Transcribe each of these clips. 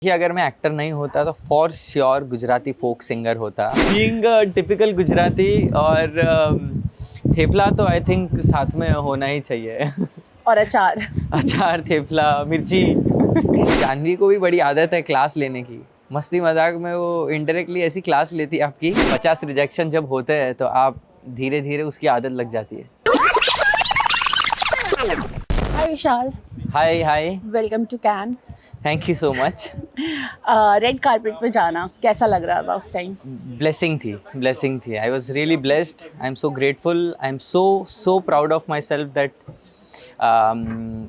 कि अगर मैं एक्टर नहीं होता तो for sure Gujarati folk singer होता। बीइंग टिपिकल गुजराती और थेपला तो आई थिंक साथ में होना ही चाहिए। और अचार। अचार, थेपला, मिर्ची। जानवी को भी बड़ी आदत है क्लास लेने की। मस्ती मजाक में वो इनडायरेक्टली ऐसी क्लास लेती है आपकी। 50 रिजेक्शन जब होते हैं तो आप धीरे धीरे उसकी आदत लग जाती है। Hi Vishal. Hi hi, welcome to Cannes. Thank you so much. Red carpet पे जाना कैसा लग रहा था उस टाइम? ब्लेसिंग थी। I was really blessed. I am so grateful. I am so proud of myself that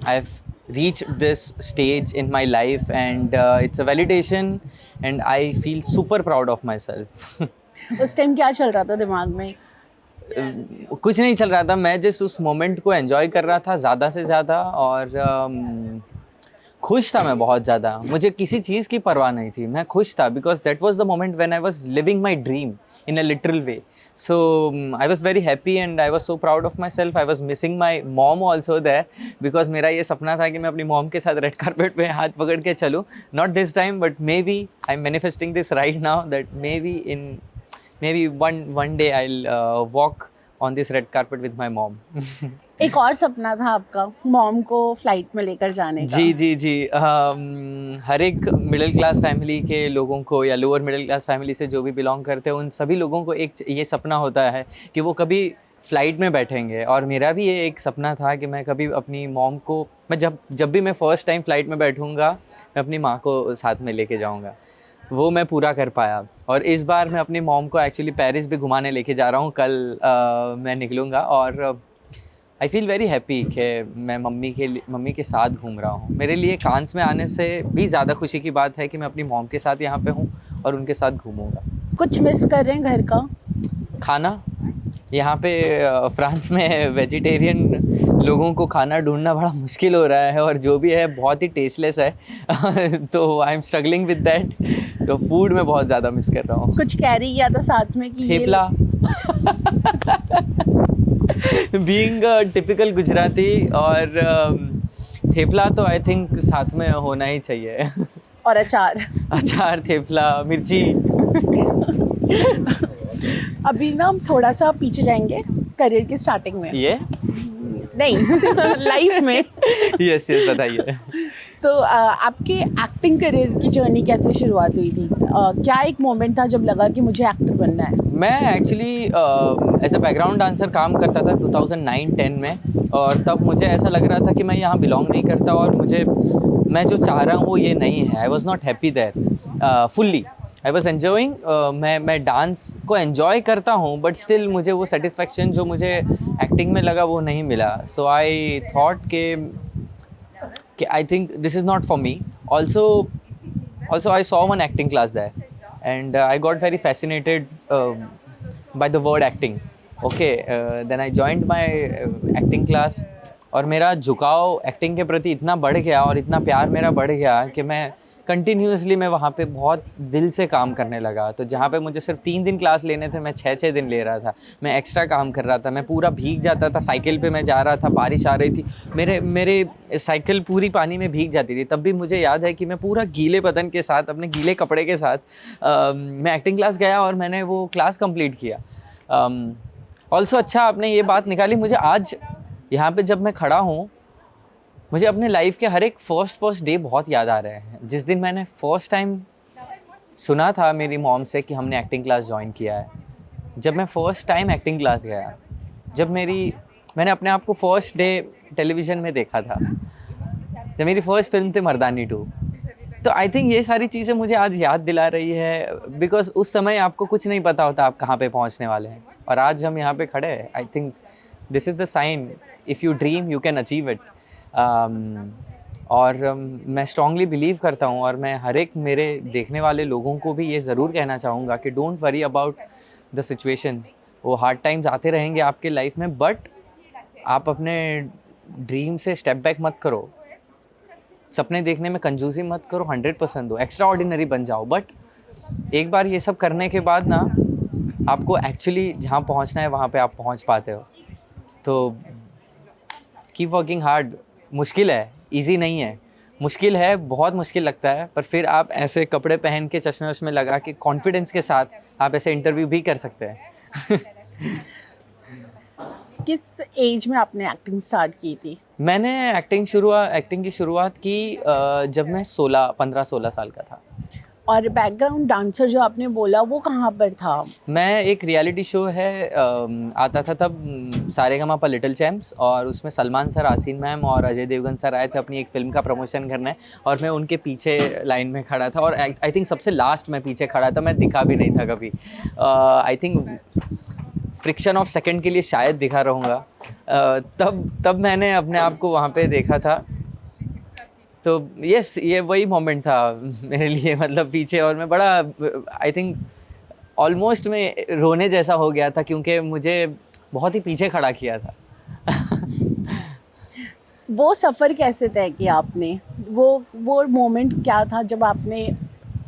I've reached this stage in my life, and it's a validation, and I feel super proud of myself. उस time क्या चल रहा था दिमाग में? कुछ नहीं चल रहा था, मैं जिस उस मोमेंट को एंजॉय कर रहा था ज़्यादा से ज़्यादा, और खुश था मैं बहुत ज़्यादा। मुझे किसी चीज़ की परवाह नहीं थी, मैं खुश था because that was the moment when I was living my dream in a literal way. So I was very happy and I was so proud of myself. I was missing my mom also there because मेरा ये सपना था कि मैं अपनी mom के साथ red carpet पे हाथ पकड़ के चलूँ। Not this time but maybe I am manifesting this right now that maybe one day I'll walk on this red carpet with my mom. एक और सपना था आपका, मॉम को फ्लाइट में लेकर जाने का। जी। हर एक मिडिल क्लास फैमिली के लोगों को या लोअर मिडिल क्लास फैमिली से जो भी बिलोंग करते हैं उन सभी लोगों को एक ये सपना होता है कि वो कभी फ़्लाइट में बैठेंगे। और मेरा भी ये एक सपना था कि मैं कभी अपनी मॉम को, मैं जब भी मैं फ़र्स्ट टाइम फ़्लाइट में बैठूँगा मैं अपनी माँ को साथ में लेके जाऊँगा। वो मैं पूरा कर पाया। और इस बार मैं अपनी मॉम को एक्चुअली पेरिस भी घुमाने लेके जा रहा हूँ। कल मैं निकलूँगा और आई फील वेरी हैप्पी कि मैं मम्मी के साथ घूम रहा हूँ। मेरे लिए कांस में आने से भी ज़्यादा खुशी की बात है कि मैं अपनी मॉम के साथ यहाँ पे हूँ और उनके साथ घूमूंगा। कुछ मिस कर रहे हैं घर का? खाना यहाँ पे फ्रांस में वेजिटेरियन लोगों को खाना ढूंढना बड़ा मुश्किल हो रहा है और जो भी है बहुत ही टेस्टलेस है। तो I am struggling with that. तो फूड में बहुत ज़्यादा मिस कर रहा हूँ। कुछ कैरी किया था साथ में कि थेपला। बीइंग टिपिकल गुजराती और थेपला तो आई थिंक साथ में होना ही चाहिए। और अचार। अचार, थेपला, मिर्ची। अभी ना हम थोड़ा सा पीछे जाएंगे करियर की स्टार्टिंग में। ये नहीं लाइफ में। यस बताइए। तो आपके एक्टिंग करियर की जर्नी कैसे शुरुआत हुई थी? क्या एक मोमेंट था जब लगा कि मुझे एक्टर बनना है? मैं actually as a background dancer काम करता था 2009-10 में, और तब मुझे ऐसा लग रहा था कि मैं यहाँ बिलोंग नहीं करता और मैं जो चाह रहा हूँ वो ये नहीं है। I was not happy there fully. I was enjoying. मैं डांस को एन्जॉय करता हूँ बट स्टिल मुझे वो सेटिस्फेक्शन जो मुझे एक्टिंग में लगा वो नहीं मिला। सो आई थॉट कि आई think this is not for me. Also I saw one acting class there and I got very fascinated by the word acting. Okay, then I joined my acting class और मेरा झुकाव acting के प्रति इतना बढ़ गया और इतना प्यार मेरा बढ़ गया कि मैं कंटिन्यूसली मैं वहाँ पे बहुत दिल से काम करने लगा। तो जहाँ पे मुझे सिर्फ 3 दिन क्लास लेने थे मैं 6 दिन ले रहा था। मैं एक्स्ट्रा काम कर रहा था, मैं पूरा भीग जाता था। साइकिल पे मैं जा रहा था, बारिश आ रही थी, मेरे साइकिल पूरी पानी में भीग जाती थी। तब भी मुझे याद है कि मैं पूरा गीले बदन के साथ, अपने गीले कपड़े के साथ मैं एक्टिंग क्लास गया और मैंने वो क्लास कंप्लीट किया। ऑल्सो अच्छा आपने ये बात निकाली, मुझे आज यहाँ पे जब मैं खड़ा हूँ मुझे अपने लाइफ के हर एक फर्स्ट डे बहुत याद आ रहे हैं। जिस दिन मैंने फर्स्ट टाइम सुना था मेरी मॉम से कि हमने एक्टिंग क्लास ज्वाइन किया है, जब मैं फर्स्ट टाइम एक्टिंग क्लास गया, जब मैंने अपने आप को फर्स्ट डे टेलीविज़न में देखा था, जब मेरी फर्स्ट फिल्म थी मर्दानी 2। तो आई थिंक ये सारी चीज़ें मुझे आज याद दिला रही है बिकॉज उस समय आपको कुछ नहीं पता होता आप कहाँ पे पहुँचने वाले हैं, और आज हम यहाँ पे खड़े हैं। I think this is the sign, if you dream you can achieve it. और मैं स्ट्रांगली बिलीव करता हूँ और मैं हर एक मेरे देखने वाले लोगों को भी ये ज़रूर कहना चाहूँगा कि don't worry about the situation. वो हार्ड टाइम्स आते रहेंगे आपके लाइफ में, बट आप अपने ड्रीम से स्टेप बैक मत करो। सपने देखने में कंजूसी मत करो, 100% दो, एक्स्ट्रा ऑर्डिनरी बन जाओ। बट एक बार ये सब करने के बाद ना आपको एक्चुअली जहाँ पहुँचना है वहाँ पे आप पहुँच पाते हो। तो कीप वर्किंग हार्ड। मुश्किल है, इजी नहीं है, मुश्किल है, बहुत मुश्किल लगता है, पर फिर आप ऐसे कपड़े पहन के चश्मे वश्मे लगा के कॉन्फिडेंस के साथ आप ऐसे इंटरव्यू भी कर सकते हैं। किस एज में आपने एक्टिंग स्टार्ट की थी? मैंने एक्टिंग की शुरुआत की जब मैं 15-16 साल का था। और बैकग्राउंड डांसर जो आपने बोला वो कहाँ पर था? मैं एक रियलिटी शो है आता था तब, सारेगामापा लिटिल चैम्प्स, और उसमें सलमान सर, आसिन मैम और अजय देवगन सर आए थे अपनी एक फ़िल्म का प्रमोशन करने, और मैं उनके पीछे लाइन में खड़ा था, और आई थिंक सबसे लास्ट में पीछे खड़ा था, मैं दिखा भी नहीं था कभी। I think friction of second के लिए शायद दिखा रहूँगा। तब मैंने अपने आप को वहाँ पे देखा था। तो यस, ये वही मोमेंट था मेरे लिए, मतलब पीछे, और मैं बड़ा आई थिंक ऑलमोस्ट में रोने जैसा हो गया था, क्योंकि मुझे बहुत ही पीछे खड़ा किया था। वो सफ़र कैसे तय किया आपने? वो मोमेंट क्या था जब आपने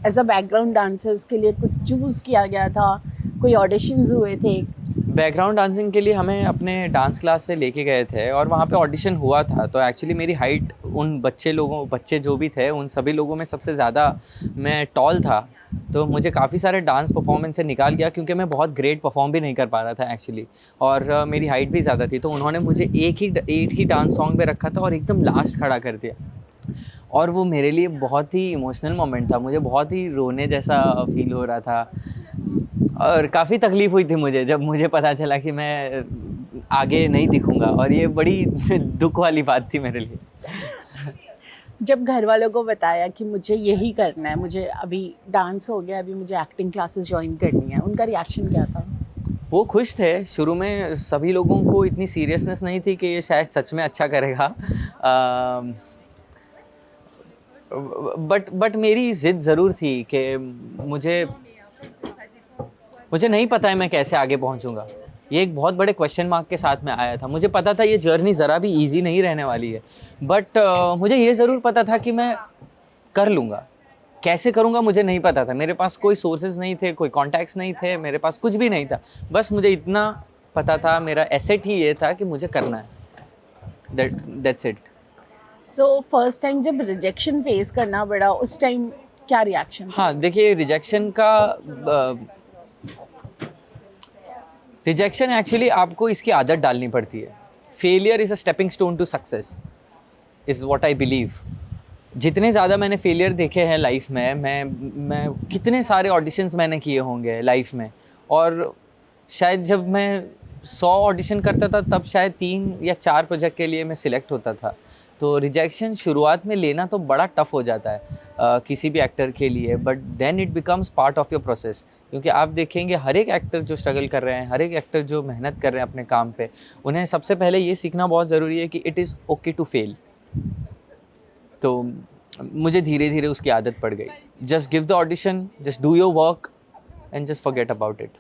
एज अ बैकग्राउंड डांसर उसके लिए कुछ चूज़ किया गया था? कोई ऑडिशंस हुए थे? बैकग्राउंड डांसिंग के लिए हमें अपने डांस क्लास से लेके गए थे, और वहाँ पे ऑडिशन हुआ था। तो एक्चुअली मेरी हाइट उन बच्चे जो भी थे उन सभी लोगों में सबसे ज़्यादा मैं टॉल था। तो मुझे काफ़ी सारे डांस परफॉर्मेंस से निकाल गया, क्योंकि मैं बहुत ग्रेट परफॉर्म भी नहीं कर पा रहा था एक्चुअली, और मेरी हाइट भी ज़्यादा थी। तो उन्होंने मुझे एक ही डांस सॉन्ग पे रखा था और एकदम लास्ट खड़ा कर दिया, और वो मेरे लिए बहुत ही इमोशनल मोमेंट था। मुझे बहुत ही रोने जैसा फील हो रहा था, और काफ़ी तकलीफ़ हुई थी मुझे जब मुझे पता चला कि मैं आगे नहीं दिखूँगा, और ये बड़ी दुःख वाली बात थी मेरे लिए। जब घर वालों को बताया कि मुझे यही करना है, मुझे अभी डांस हो गया, अभी मुझे एक्टिंग क्लासेस ज्वाइन करनी है, उनका रिएक्शन क्या था? वो खुश थे। शुरू में सभी लोगों को इतनी सीरियसनेस नहीं थी कि ये शायद सच में अच्छा करेगा। बट मेरी ज़िद ज़रूर थी कि मुझे मुझे नहीं पता है मैं कैसे आगे पहुंचूंगा। ये एक बहुत बड़े क्वेश्चन मार्क के साथ में आया था। मुझे पता था ये जर्नी ज़रा भी इजी नहीं रहने वाली है, बट मुझे ये ज़रूर पता था कि मैं कर लूँगा। कैसे करूँगा मुझे नहीं पता था। मेरे पास कोई सोर्सेज नहीं थे, कोई कॉन्टैक्ट्स नहीं थे, मेरे पास कुछ भी नहीं था। बस मुझे इतना पता था, मेरा एसेट ही ये था कि मुझे करना है। That's it. So first time जब रिजेक्शन फेस करना पड़ा उस टाइम क्या रिएक्शन था? हाँ, देखिए, रिजेक्शन एक्चुअली आपको इसकी आदत डालनी पड़ती है। Failure is a stepping stone to success, is what I believe. जितने ज़्यादा मैंने फेलियर देखे हैं लाइफ में, मैं कितने सारे ऑडिशंस मैंने किए होंगे लाइफ में, और शायद जब मैं 100 ऑडिशन करता था तब शायद 3 या 4 प्रोजेक्ट के लिए मैं सिलेक्ट होता था। तो रिजेक्शन शुरुआत में लेना तो बड़ा टफ हो जाता है किसी भी एक्टर के लिए, but then it becomes part of your process. क्योंकि आप देखेंगे हर एक एक्टर जो स्ट्रगल कर रहे हैं, हर एक एक्टर जो मेहनत कर रहे हैं अपने काम पे, उन्हें सबसे पहले ये सीखना बहुत ज़रूरी है कि it is okay to fail. तो मुझे धीरे धीरे उसकी आदत पड़ गई। Just give the audition, just do your work and just forget about it.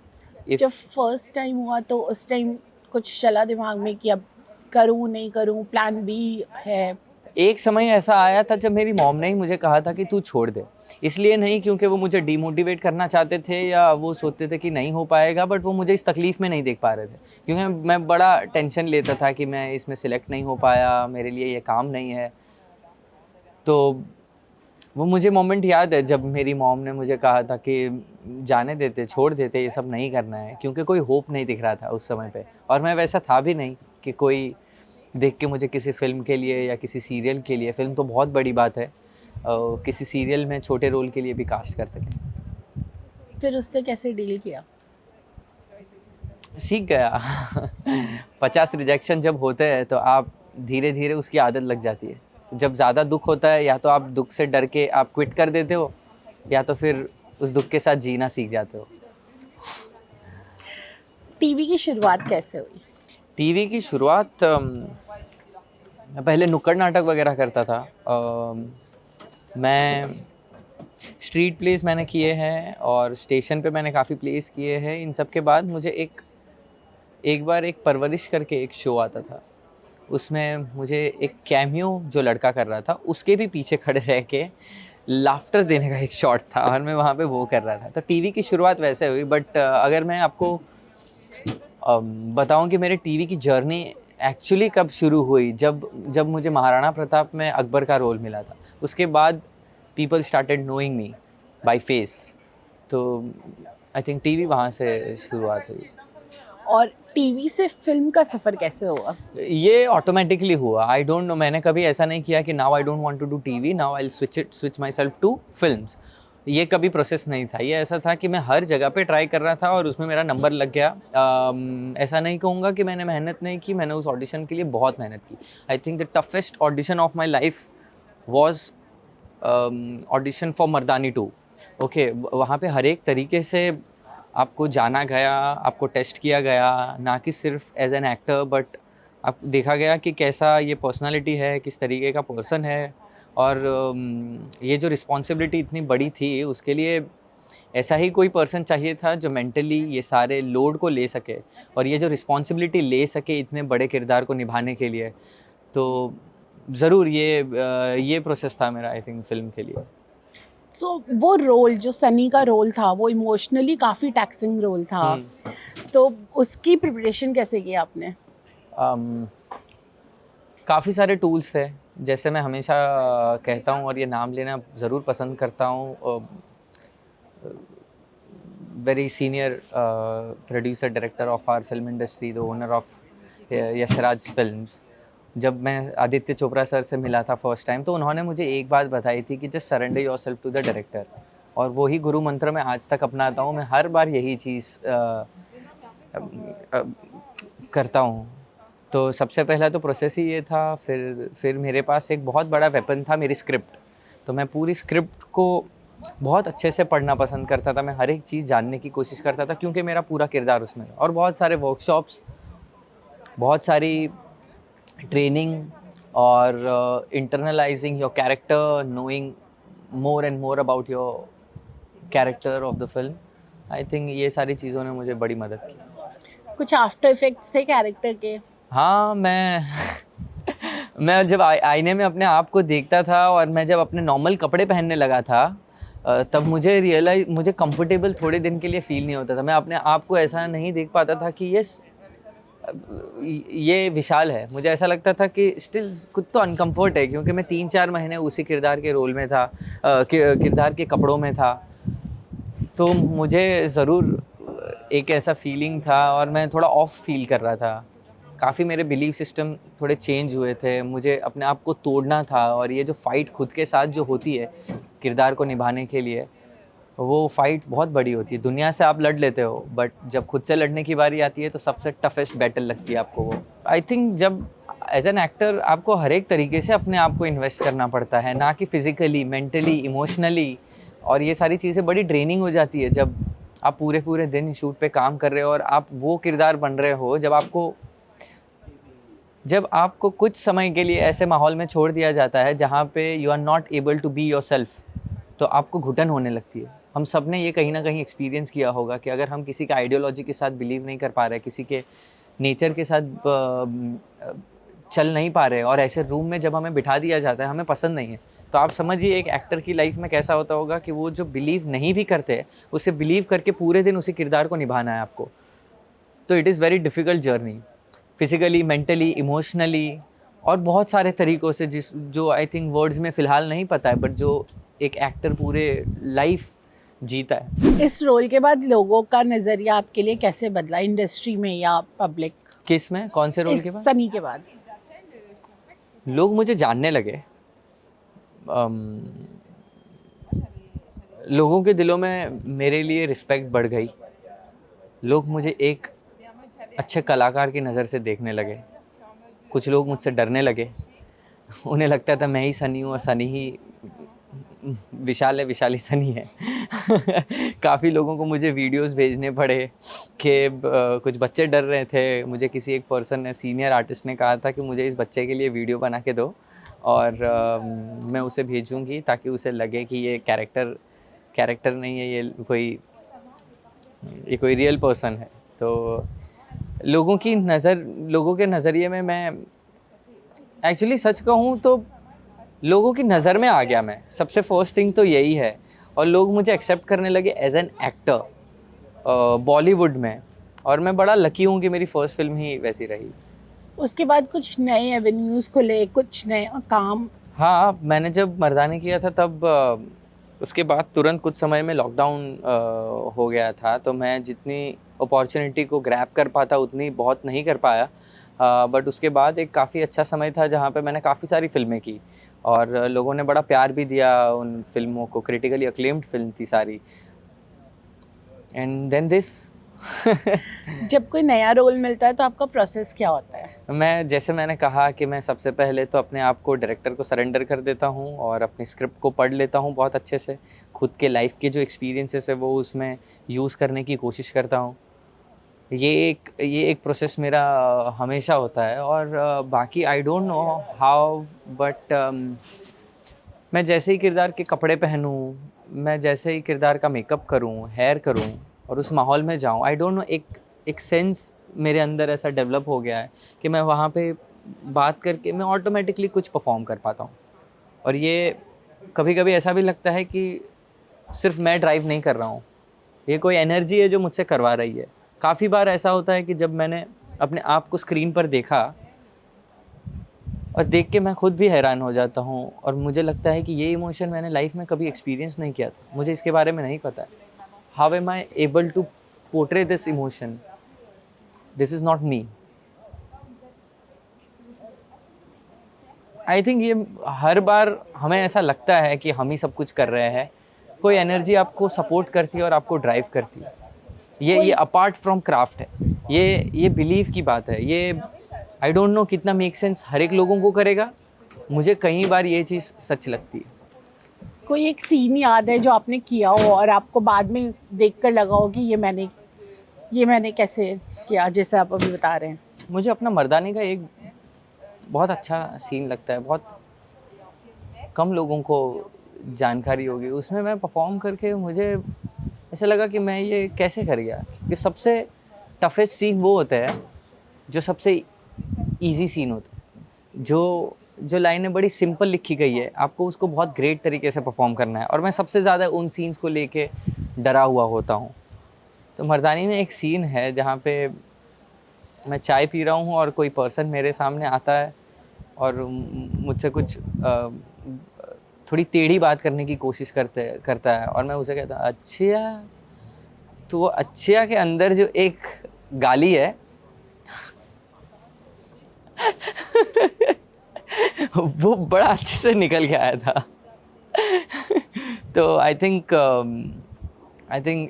जब फर्स्ट टाइम हुआ तो उस टाइम कुछ चला दिमाग में कि अब करूँ नहीं करूँ, प्लान बी है? एक समय ऐसा आया था जब मेरी मॉम ने ही मुझे कहा था कि तू छोड़ दे। इसलिए नहीं क्योंकि वो मुझे डिमोटिवेट करना चाहते थे या वो सोचते थे कि नहीं हो पाएगा, बट वो मुझे इस तकलीफ़ में नहीं देख पा रहे थे। क्योंकि मैं बड़ा टेंशन लेता था कि मैं इसमें सिलेक्ट नहीं हो पाया, मेरे लिए ये काम नहीं है। तो वो मुझे मोमेंट याद है जब मेरी मॉम ने मुझे कहा था कि जाने देते, छोड़ देते, ये सब नहीं करना है, क्योंकि कोई होप नहीं दिख रहा था उस समय पे, और मैं वैसा था भी नहीं कि कोई देख के मुझे किसी फ़िल्म के लिए या किसी सीरियल के लिए, फ़िल्म तो बहुत बड़ी बात है, किसी सीरियल में छोटे रोल के लिए भी कास्ट कर सकें। फिर उससे कैसे डील किया? सीख गया। 50 रिजेक्शन जब होते हैं तो आप धीरे धीरे उसकी आदत लग जाती है। जब ज़्यादा दुख होता है, या तो आप दुख से डर के आप क्विट कर देते हो, या तो फिर उस दुख के साथ जीना सीख जाते हो। टीवी की शुरुआत कैसे हुई? टीवी की शुरुआत मैं पहले नुक्कड़ नाटक वगैरह करता था। मैं स्ट्रीट प्लेस मैंने किए हैं, और स्टेशन पे मैंने काफ़ी प्लेस किए हैं। इन सब के बाद मुझे एक बार एक परवरिश करके एक शो आता था, उसमें मुझे एक कैमियो जो लड़का कर रहा था उसके भी पीछे खड़े रह के लाफ्टर देने का एक शॉट था, और मैं वहाँ पे वो कर रहा था। तो टीवी की शुरुआत वैसे हुई। बट अगर मैं आपको बताऊं कि मेरे टीवी की जर्नी एक्चुअली कब शुरू हुई, जब मुझे महाराणा प्रताप में अकबर का रोल मिला था, उसके बाद people started knowing me by face. तो आई थिंक टीवी वहाँ से शुरुआत हुई। और टीवी से फिल्म का सफ़र कैसे हुआ? ये ऑटोमेटिकली हुआ, आई डोंट नो, मैंने कभी ऐसा नहीं किया कि now I don't want to do TV, now I will switch myself to films. ये कभी प्रोसेस नहीं था, ये ऐसा था कि मैं हर जगह पे ट्राई कर रहा था और उसमें मेरा नंबर लग गया। ऐसा नहीं कहूँगा कि मैंने मेहनत नहीं की, मैंने उस ऑडिशन के लिए बहुत मेहनत की। I think the toughest audition of my life was audition for Mardaani 2। Okay, वहाँ पे हर एक तरीके से आपको जाना गया, आपको टेस्ट किया गया, ना कि सिर्फ एज एन एक्टर, बट आप देखा गया कि कैसा ये पर्सनालिटी है, किस तरीके का पर्सन है। और ये जो रिस्पॉन्सिबिलिटी इतनी बड़ी थी, उसके लिए ऐसा ही कोई पर्सन चाहिए था जो मेंटली ये सारे लोड को ले सके और ये जो रिस्पॉन्सिबिलिटी ले सके इतने बड़े किरदार को निभाने के लिए। तो ज़रूर ये प्रोसेस था मेरा, आई थिंक, फिल्म के लिए। सो वो रोल जो सनी का रोल था वो इमोशनली काफ़ी टैक्सिंग रोल था, तो उसकी प्रिपरेशन कैसे की आपने? काफ़ी सारे टूल्स थे, जैसे मैं हमेशा कहता हूँ और ये नाम लेना ज़रूर पसंद करता हूँ, very senior producer director of our film industry, the owner of Yashraj films. जब मैं आदित्य चोपड़ा सर से मिला था फर्स्ट टाइम, तो उन्होंने मुझे एक बात बताई थी कि just surrender yourself to the director, और वही गुरु मंत्र मैं आज तक अपनाता हूँ। मैं हर बार यही चीज़ करता हूँ। तो सबसे पहला तो प्रोसेस ही ये था, फिर मेरे पास एक बहुत बड़ा वेपन था, मेरी स्क्रिप्ट। तो मैं पूरी स्क्रिप्ट को बहुत अच्छे से पढ़ना पसंद करता था, मैं हर एक चीज़ जानने की कोशिश करता था, क्योंकि मेरा पूरा किरदार उसमें था। और बहुत सारे वर्कशॉप्स, बहुत सारी ट्रेनिंग और internalising your character, knowing more and more about your character of the film, I think ये सारी चीज़ों ने मुझे बड़ी मदद की। कुछ आफ्टर इफेक्ट्स थे कैरेक्टर के? हाँ, मैं जब आईने में अपने आप को देखता था और मैं जब अपने नॉर्मल कपड़े पहनने लगा था, तब मुझे कंफर्टेबल थोड़े दिन के लिए फील नहीं होता था। मैं अपने आप को ऐसा नहीं देख पाता था कि ये विशाल है। मुझे ऐसा लगता था कि स्टिल खुद तो अनकम्फर्ट है, क्योंकि मैं 3-4 महीने उसी किरदार के रोल में था, किरदार के कपड़ों में था। तो मुझे ज़रूर एक ऐसा फीलिंग था और मैं थोड़ा ऑफ फील कर रहा था। काफ़ी मेरे बिलीफ सिस्टम थोड़े चेंज हुए थे, मुझे अपने आप को तोड़ना था। और ये जो फ़ाइट खुद के साथ जो होती है किरदार को निभाने के लिए, वो फ़ाइट बहुत बड़ी होती है। दुनिया से आप लड़ लेते हो, बट जब खुद से लड़ने की बारी आती है तो सबसे टफेस्ट बैटल लगती है आपको वो। आई थिंक जब एज एन एक्टर आपको हर एक तरीके से अपने आप को इन्वेस्ट करना पड़ता है, ना कि फिज़िकली, मेंटली, इमोशनली। और ये सारी चीज़ें बड़ी ड्रेनिंग हो जाती है जब आप पूरे दिन शूट पे काम कर रहे हो और आप वो किरदार बन रहे हो। जब आपको कुछ समय के लिए ऐसे माहौल में छोड़ दिया जाता है जहाँ पे you are not able to be yourself, तो आपको घुटन होने लगती है। हम सब ने ये कहीं ना कहीं एक्सपीरियंस किया होगा कि अगर हम किसी का आइडियोलॉजी के साथ बिलीव नहीं कर पा रहे, किसी के नेचर के साथ चल नहीं पा रहे, और ऐसे रूम में जब हमें बिठा दिया जाता है, हमें पसंद नहीं है, तो आप समझिए एक एक्टर की लाइफ में कैसा होता होगा कि वो जो बिलीव नहीं भी करते, उसे बिलीव करके पूरे दिन उसी किरदार को निभाना है आपको। तो it is very difficult journey, physically, mentally, emotionally, और बहुत सारे तरीक़ों से जो आई थिंक वर्ड्स में फ़िलहाल नहीं पता है, बट जो एक एक्टर पूरे लाइफ जीता है। इस रोल के बाद लोगों का नज़रिया आपके लिए कैसे बदला, इंडस्ट्री में या पब्लिक? किस में, कौन से रोल के बाद? सनी के बाद लोग मुझे जानने लगे। लोगों के दिलों में मेरे लिए रिस्पेक्ट बढ़ गई। लोग मुझे एक अच्छे कलाकार की नज़र से देखने लगे। कुछ लोग मुझसे डरने लगे। उन्हें लगता था मैं ही सनी हूँ और सनी ही विशाल है, विशाल ही सनी है। काफ़ी लोगों को मुझे वीडियोस भेजने पड़े कि कुछ बच्चे डर रहे थे। मुझे किसी एक पर्सन ने, सीनियर आर्टिस्ट ने कहा था कि मुझे इस बच्चे के लिए वीडियो बना के दो और मैं उसे भेजूंगी ताकि उसे लगे कि ये कैरेक्टर नहीं है, ये कोई रियल पर्सन है। तो लोगों के नज़रिए में मैं एक्चुअली सच कहूँ तो लोगों की नज़र में आ गया मैं। सबसे फर्स्ट थिंग तो यही है। और लोग मुझे एक्सेप्ट करने लगे एज एन एक्टर बॉलीवुड में, और मैं बड़ा लकी हूँ कि मेरी फर्स्ट फिल्म ही वैसी रही। उसके बाद कुछ नए एवेन्यूज़ खुले, कुछ नए काम? हाँ, मैंने जब मर्दानी किया था तब उसके बाद तुरंत कुछ समय में लॉकडाउन हो गया था, तो मैं जितनी अपॉर्चुनिटी को ग्रैब कर पाता उतनी बहुत नहीं कर पाया। बट उसके बाद एक काफ़ी अच्छा समय था जहाँ पे मैंने काफ़ी सारी फ़िल्में की और लोगों ने बड़ा प्यार भी दिया उन फ़िल्मों को, क्रिटिकली अक्लेम्ड फ़िल्म थी सारी। एंड देन दिस जब कोई नया रोल मिलता है तो आपका प्रोसेस क्या होता है? मैं जैसे मैंने कहा कि मैं सबसे पहले तो अपने आप को डायरेक्टर को सरेंडर कर देता हूँ और अपनी स्क्रिप्ट को पढ़ लेता हूँ बहुत अच्छे से। खुद के लाइफ के जो एक्सपीरियंसेस है वो उसमें यूज़ करने की कोशिश करता हूँ। ये एक प्रोसेस मेरा हमेशा होता है और बाकी I don't know how but मैं जैसे ही किरदार के कपड़े पहनूँ, मैं जैसे ही किरदार का मेकअप करूँ, हेयर करूँ और उस माहौल में जाऊँ, आई डोंट नो एक एक सेंस मेरे अंदर ऐसा डेवलप हो गया है कि मैं वहाँ पे बात करके मैं ऑटोमेटिकली कुछ परफ़ॉर्म कर पाता हूँ। और ये कभी-कभी ऐसा भी लगता है कि सिर्फ़ मैं ड्राइव नहीं कर रहा हूँ, ये कोई एनर्जी है जो मुझसे करवा रही है। काफ़ी बार ऐसा होता है कि जब मैंने अपने आप को स्क्रीन पर देखा और देख के मैं खुद भी हैरान हो जाता हूँ और मुझे लगता है कि ये इमोशन मैंने लाइफ में कभी एक्सपीरियंस नहीं किया था। मुझे इसके बारे में नहीं पता है। How am I able to portray this emotion? This is not me. I think ये हर बार हमें ऐसा लगता है कि हम ही सब कुछ कर रहे हैं। कोई एनर्जी आपको सपोर्ट करती है और आपको ड्राइव करती है। ये कोई अपार्ट फ्रॉम क्राफ्ट है। ये बिलीव की बात है। ये आई डोंट नो कितना मेक सेंस हर एक लोगों को करेगा। मुझे कई बार ये चीज़ सच लगती है। कोई एक सीन याद है जो आपने किया हो और आपको बाद में देखकर लगा हो कि ये मैंने कैसे किया, जैसे आप अभी बता रहे हैं? मुझे अपना मर्दानी का एक बहुत अच्छा सीन लगता है, बहुत कम लोगों को जानकारी होगी। उसमें मैं परफ़ॉर्म करके मुझे ऐसा लगा कि मैं ये कैसे कर गया? क्योंकि सबसे टफ़ेस्ट सीन वो होता है, जो सबसे ईज़ी सीन होता है। जो लाइनें बड़ी सिंपल लिखी गई है, आपको उसको बहुत ग्रेट तरीके से परफ़ॉर्म करना है और मैं सबसे ज़्यादा उन सीन्स को लेके डरा हुआ होता हूँ। तो मर्दानी में एक सीन है जहाँ पे मैं चाय पी रहा हूँ और कोई पर्सन मेरे सामने आता है और मुझसे कुछ थोड़ी टेढ़ी बात करने की कोशिश करता है और मैं उसे कहता हूँ अच्छा। तो वो अच्छा के अंदर जो एक गाली है वो बड़ा अच्छे से निकल के आया था। तो आई थिंक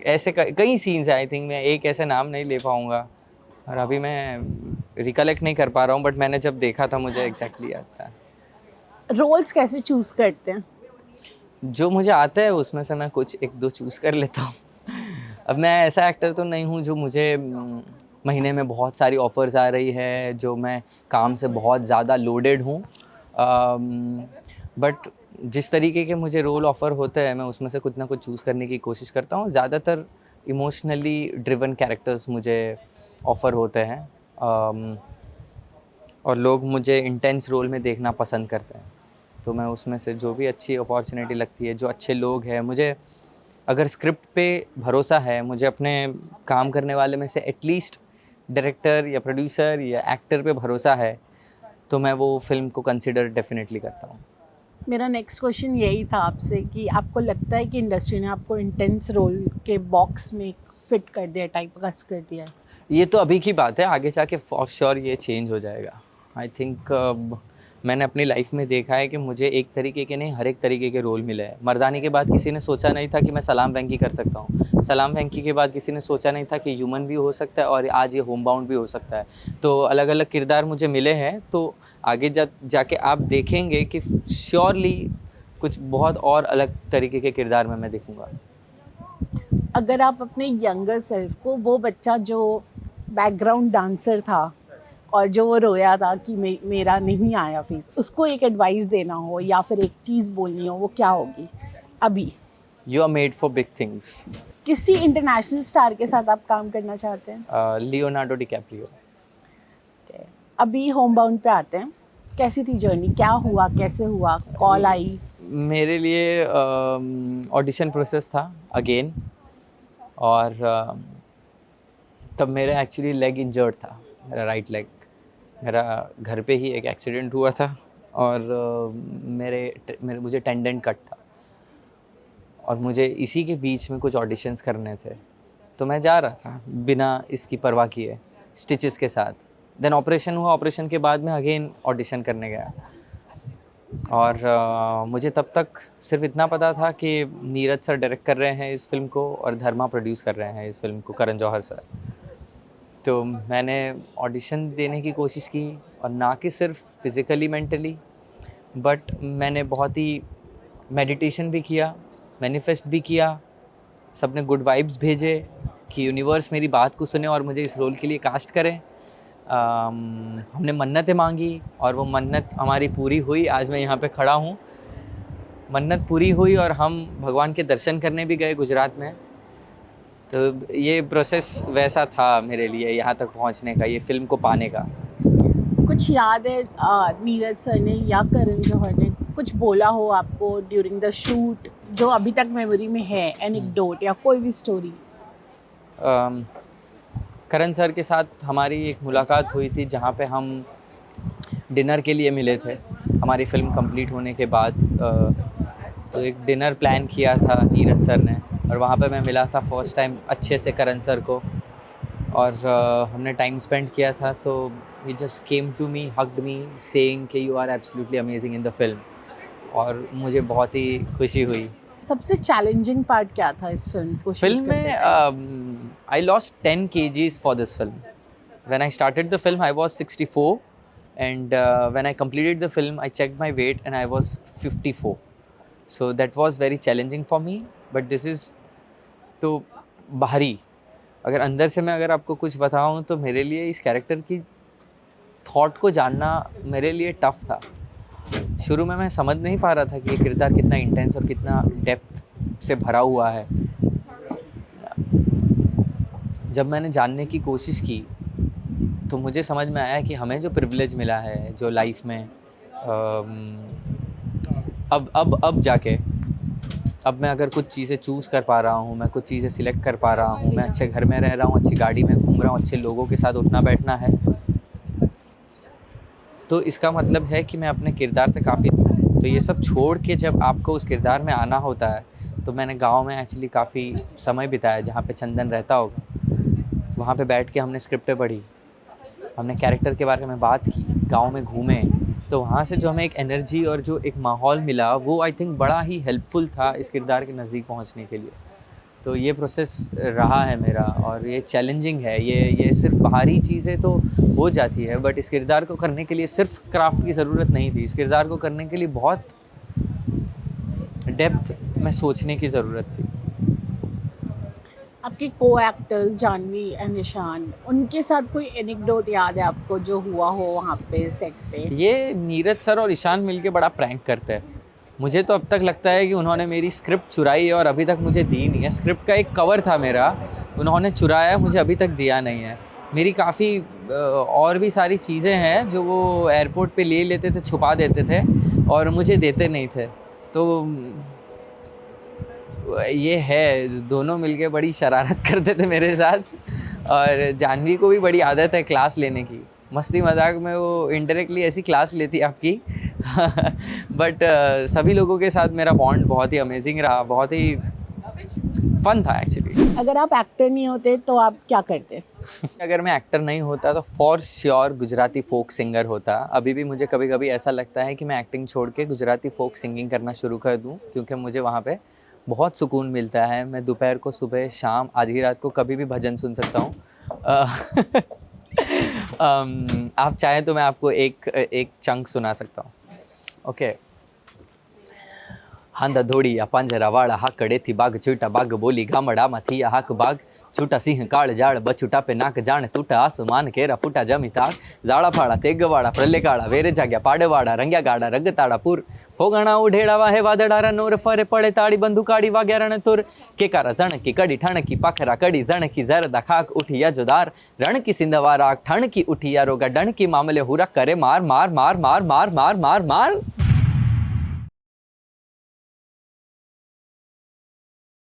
ऐसे कई सीन्स हैं। आई थिंक मैं एक ऐसे नाम नहीं ले पाऊँगा और अभी मैं रिकलेक्ट नहीं कर पा रहा हूँ, बट मैंने जब देखा था मुझे एग्जैक्टली याद था। रोल्स कैसे चूज़ करते हैं? जो मुझे आता है उसमें से मैं कुछ एक दो चूज़ कर लेता हूँ। अब मैं ऐसा एक्टर तो नहीं हूँ जो मुझे महीने में बहुत सारी ऑफ़र्स आ रही है, जो मैं काम से बहुत ज़्यादा लोडेड हूँ। बट जिस तरीके के मुझे रोल ऑफ़र होते हैं मैं उसमें से कुछ ना कुछ चूज़ करने की कोशिश करता हूँ। ज़्यादातर इमोशनली ड्रिवन कैरेक्टर्स मुझे ऑफ़र होते हैं। और लोग मुझे इंटेंस रोल में देखना पसंद करते हैं। तो मैं उसमें से जो भी अच्छी अपॉर्चुनिटी लगती है, जो अच्छे लोग हैं, मुझे अगर स्क्रिप्ट पे भरोसा है, मुझे अपने काम करने वाले में से एटलीस्ट डायरेक्टर या प्रोड्यूसर या एक्टर पे भरोसा है, तो मैं वो फ़िल्म को कंसिडर डेफ़िनेटली करता हूँ। मेरा नेक्स्ट क्वेश्चन यही था आपसे कि आपको लगता है कि इंडस्ट्री ने आपको इंटेंस रोल के बॉक्स में फिट कर दिया, टाइपकास्ट कर दिया है? ये तो अभी की बात है, आगे जाके फॉर श्योर ये चेंज हो जाएगा। आई थिंक मैंने अपनी लाइफ में देखा है कि मुझे एक तरीके के नहीं हर एक तरीके के रोल मिले हैं। मर्दानी के बाद किसी ने सोचा नहीं था कि मैं सलाम वेंकी कर सकता हूँ। सलाम वेंकी के बाद किसी ने सोचा नहीं था कि ह्यूमन भी हो सकता है और आज ये होम बाउंड भी हो सकता है। तो अलग-अलग किरदार मुझे मिले हैं, तो आगे जाके आप देखेंगे कि श्योरली कुछ बहुत और अलग तरीके के किरदार में मैं दिखूँगा। अगर आप अपने यंगर सेल्फ को, वो बच्चा जो बैकग्राउंड डांसर था और जो वो रोया था कि मेरा नहीं आया फेस, उसको एक एडवाइस देना हो या फिर एक चीज़ बोलनी हो, वो क्या होगी अभी? You are made for big things. किसी इंटरनेशनल स्टार के साथ आप काम करना चाहते हैं? Leonardo DiCaprio. अभी होम बाउंड पे आते हैं। कैसी थी जर्नी, क्या हुआ, कैसे हुआ, कॉल आई? मेरे लिए ऑडिशन प्रोसेस था अगेन और तब मेरा एक्चुअली लेग इंजर्ड था, मेरा राइट लेग। मेरा घर पे ही एक एक्सीडेंट हुआ था और मुझे टेंडेंट कट था और मुझे इसी के बीच में कुछ ऑडिशंस करने थे, तो मैं जा रहा था बिना इसकी परवाह किए स्टिचेस के साथ। देन ऑपरेशन हुआ, ऑपरेशन के बाद मैं अगेन ऑडिशन करने गया और मुझे तब तक सिर्फ इतना पता था कि नीरज सर डायरेक्ट कर रहे हैं इस फिल्म को और धर्मा प्रोड्यूस कर रहे हैं इस फिल्म को, करण जौहर सर। तो मैंने ऑडिशन देने की कोशिश की और ना कि सिर्फ फिज़िकली मेंटली, बट मैंने बहुत ही मेडिटेशन भी किया, मैनिफेस्ट भी किया, सबने गुड वाइब्स भेजे कि यूनिवर्स मेरी बात को सुने और मुझे इस रोल के लिए कास्ट करें। हमने मन्नतें मांगी और वो मन्नत हमारी पूरी हुई। आज मैं यहाँ पे खड़ा हूँ, मन्नत पूरी हुई और हम भगवान के दर्शन करने भी गए गुजरात में। तो ये प्रोसेस वैसा था मेरे लिए यहाँ तक पहुँचने का, ये फिल्म को पाने का। कुछ याद है नीरज सर ने या करण जौहर ने कुछ बोला हो आपको ड्यूरिंग द शूट जो अभी तक मेमोरी में है, एनेक्डोट या कोई भी स्टोरी? करण सर के साथ हमारी एक मुलाकात हुई थी जहाँ पे हम डिनर के लिए मिले थे हमारी फिल्म कंप्लीट होने के बाद। तो एक डिनर प्लान किया था नीरज सर ने और वहाँ पे मैं मिला था फर्स्ट टाइम अच्छे से करण सर को और हमने टाइम स्पेंड किया था। तो ही just came to me, hugged me, saying कि you are absolutely amazing in the film, और मुझे बहुत ही खुशी हुई। सबसे चैलेंजिंग पार्ट क्या था इस फिल्म को फिल्म में I lost 10 kgs for this film. When I started the film I was 64 and when I completed the film I checked my weight and I was 54, so that was very challenging for me, but this is तो बाहरी, अगर अंदर से मैं अगर आपको कुछ बताऊं तो मेरे लिए इस कैरेक्टर की थॉट को जानना मेरे लिए टफ था। शुरू में मैं समझ नहीं पा रहा था कि ये किरदार कितना इंटेंस और कितना डेप्थ से भरा हुआ है। जब मैंने जानने की कोशिश की तो मुझे समझ में आया कि हमें जो प्रिविलेज मिला है जो लाइफ में, अब जाके अब मैं अगर कुछ चीज़ें चूज़ कर पा रहा हूँ, मैं कुछ चीज़ें सिलेक्ट कर पा रहा हूँ, मैं अच्छे घर में रह रहा हूँ, अच्छी गाड़ी में घूम रहा हूँ, अच्छे लोगों के साथ उठना बैठना है, तो इसका मतलब है कि मैं अपने किरदार से काफ़ी दूर हूँ। तो ये सब छोड़ के जब आपको उस किरदार में आना होता है, तो मैंने गाँव में एक्चुअली काफ़ी समय बिताया जहाँ पे चंदन रहता होगा। वहाँ पे बैठ के हमने स्क्रिप्टें पढ़ी, हमने कैरेक्टर के बारे में बात की, गांव में घूमे, तो वहाँ से जो हमें एक एनर्जी और जो एक माहौल मिला वो आई थिंक बड़ा ही हेल्पफुल था इस किरदार के नज़दीक पहुँचने के लिए। तो ये प्रोसेस रहा है मेरा और ये चैलेंजिंग है। ये सिर्फ बाहरी चीज़ें तो हो जाती है, बट इस किरदार को करने के लिए सिर्फ क्राफ्ट की ज़रूरत नहीं थी। इस किरदार को करने के लिए बहुत डेप्थ में सोचने की ज़रूरत थी। आपके को एक्टर्स जानवी एंड निशान, उनके साथ कोई एनेक्डोट याद है आपको जो हुआ हो वहाँ पे सेट पे? ये नीरज सर और ईशान मिलके बड़ा प्रैंक करते हैं। मुझे तो अब तक लगता है कि उन्होंने मेरी स्क्रिप्ट चुराई है और अभी तक मुझे दी नहीं है। स्क्रिप्ट का एक कवर था मेरा, उन्होंने चुराया, मुझे अभी तक दिया नहीं है। मेरी काफ़ी और भी सारी चीज़ें हैं जो वो एयरपोर्ट पे ले लेते थे, छुपा देते थे और मुझे देते नहीं थे। तो ये है, दोनों मिलके बड़ी शरारत करते थे मेरे साथ और जानवी को भी बड़ी आदत है क्लास लेने की। मस्ती मजाक में वो इनडायरेक्टली ऐसी क्लास लेती है आपकी बट सभी लोगों के साथ मेरा बॉन्ड बहुत ही अमेजिंग रहा, बहुत ही फन था एक्चुअली। अगर आप एक्टर नहीं होते तो आप क्या करते? अगर मैं एक्टर नहीं होता तो for sure Gujarati folk singer होता। अभी भी मुझे कभी कभी ऐसा लगता है कि मैं एक्टिंग छोड़ के गुजराती फोक सिंगिंग करना शुरू कर दूं, क्योंकि मुझे वहाँ पे बहुत सुकून मिलता है। मैं दोपहर को, सुबह, शाम, आधी रात को कभी भी भजन सुन सकता हूँ। आप चाहें तो मैं आपको एक चंक सुना सकता हूँ। ओके। हांदा धोड़ी या પાંજરા વાળા હાકડેથી બાગ છૂટા બાગ બોલી ગામડામાંથી આ હાક બાગ છૂટા સિંહ કાળ જાળ બછૂટા પે નાક જાણ તૂટા આસમાન કેરા ફૂટા જમી તાક ઝાડા ફાળા તેગવાળા પ્રલે કાળા વેરે જાગ્યા પાડવાળા રંગ્યા ગાડા રગતાળા પૂર ફોગણા ઉઢેડા વાહે વાદળારા નોર ફરે પડે તાળી બંદૂકાળી વાગ્યા રણતુર કેકારા ઝણકી કડી ઠણકી પાખરા કડી ઝણકી ઝરદા ખાક ઉઠિયા જોદાર રણકી સિંધવા રાગ ઠણકી ઉઠિયા રોગા ડણકી મામલે હુરા કરે માર માર માર માર માર માર માર માર